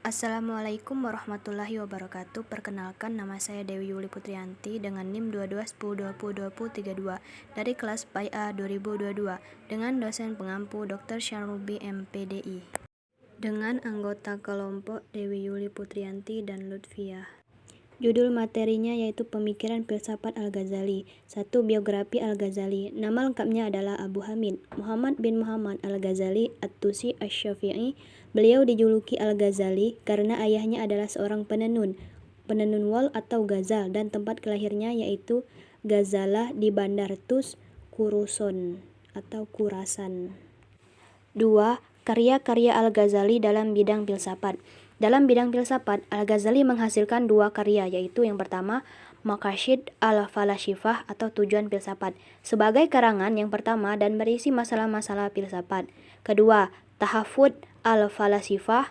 Assalamualaikum warahmatullahi wabarakatuh. Perkenalkan, nama saya Dewi Yuli Putriyanti dengan NIM 2210202032 dari kelas PAIA 2022 dengan dosen pengampu Dr. Syarrubi MPDI. Dengan anggota kelompok Dewi Yuli Putriyanti dan Lutfiah. Judul materinya yaitu Pemikiran Filsafat Al-Ghazali. 1. Biografi Al-Ghazali. Nama lengkapnya adalah Abu Hamid Muhammad bin Muhammad Al-Ghazali At-Tusi Asy-Syafi'i. Beliau dijuluki Al-Ghazali karena ayahnya adalah seorang penenun wol atau ghazal, dan tempat kelahirnya yaitu Ghazalah di Bandar Tus, Khurasan atau Khurasan. 2. Karya-karya Al-Ghazali dalam bidang filsafat. Dalam bidang filsafat, Al-Ghazali menghasilkan 2 karya, yaitu yang pertama, Maqasid al-Falashifah atau tujuan filsafat, sebagai karangan yang pertama dan berisi masalah-masalah filsafat. Kedua, Tahafud al-Falashifah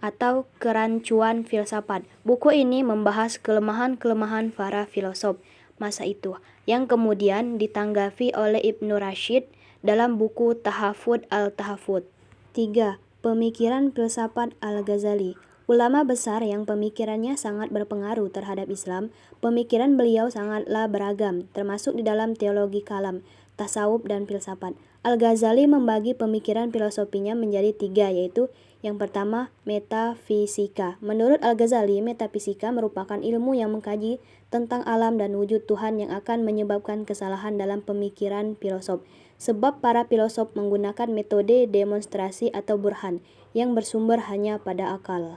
atau kerancuan filsafat. Buku ini membahas kelemahan-kelemahan para filosof masa itu, yang kemudian ditanggapi oleh Ibnu Rashid dalam buku Tahafud al-Tahafud. 3. Pemikiran filsafat Al-Ghazali. Ulama besar yang pemikirannya sangat berpengaruh terhadap Islam. Pemikiran beliau sangatlah beragam, termasuk di dalam teologi kalam, tasawuf, dan filsafat. Al-Ghazali membagi pemikiran filosofinya menjadi 3, yaitu yang pertama, metafisika. Menurut Al-Ghazali, metafisika merupakan ilmu yang mengkaji tentang alam dan wujud Tuhan yang akan menyebabkan kesalahan dalam pemikiran filosof. Sebab para filosof menggunakan metode demonstrasi atau burhan yang bersumber hanya pada akal.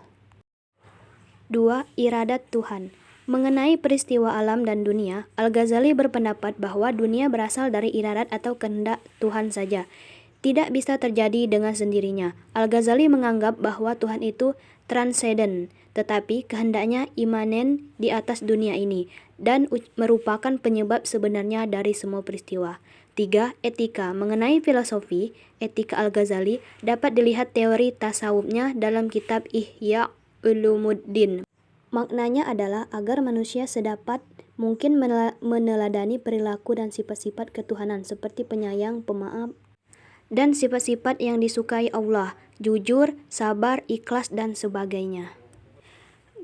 2. Iradat Tuhan. Mengenai peristiwa alam dan dunia, Al-Ghazali berpendapat bahwa dunia berasal dari iradat atau kehendak Tuhan saja. Tidak bisa terjadi dengan sendirinya. Al-Ghazali menganggap bahwa Tuhan itu transenden, tetapi kehendaknya imanen di atas dunia ini dan merupakan penyebab sebenarnya dari semua peristiwa. 3. Etika. Mengenai filosofi, etika Al-Ghazali dapat dilihat teori tasawufnya dalam kitab Ihya Ulumuddin. Maknanya adalah agar manusia sedapat mungkin meneladani perilaku dan sifat-sifat ketuhanan seperti penyayang, pemaaf, dan sifat-sifat yang disukai Allah, jujur, sabar, ikhlas, dan sebagainya.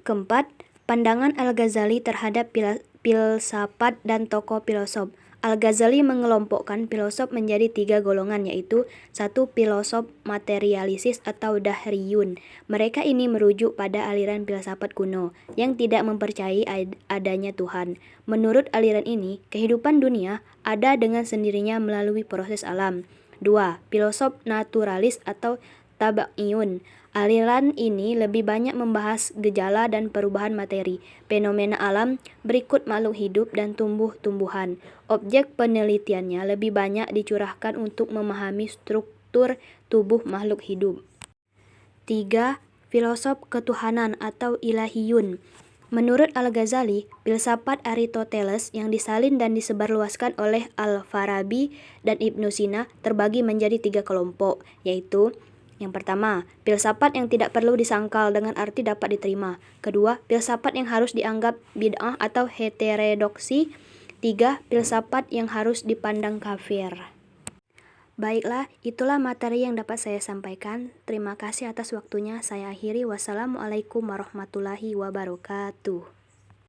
Keempat, pandangan Al-Ghazali terhadap filsafat dan tokoh filosof. Al-Ghazali mengelompokkan filosof menjadi 3 golongan, yaitu 1. Filosof materialisis atau dahriyun. Mereka ini merujuk pada aliran filsafat kuno yang tidak mempercayai adanya Tuhan. Menurut aliran ini, kehidupan dunia ada dengan sendirinya melalui proses alam. 2. Filosof naturalis atau tabi'iyun. Aliran ini lebih banyak membahas gejala dan perubahan materi, fenomena alam, berikut makhluk hidup dan tumbuh-tumbuhan. Objek penelitiannya lebih banyak dicurahkan untuk memahami struktur tubuh makhluk hidup. 3. Filosof ketuhanan atau ilahiyun. Menurut Al-Ghazali, filsafat Aristoteles yang disalin dan disebarluaskan oleh Al-Farabi dan Ibnu Sina terbagi menjadi 3 kelompok, yaitu yang pertama, filsafat yang tidak perlu disangkal dengan arti dapat diterima. Kedua, filsafat yang harus dianggap bid'ah atau heterodoksi. 3. Filsafat yang harus dipandang kafir. Baiklah, itulah materi yang dapat saya sampaikan. Terima kasih atas waktunya. Saya akhiri. Wassalamualaikum warahmatullahi wabarakatuh.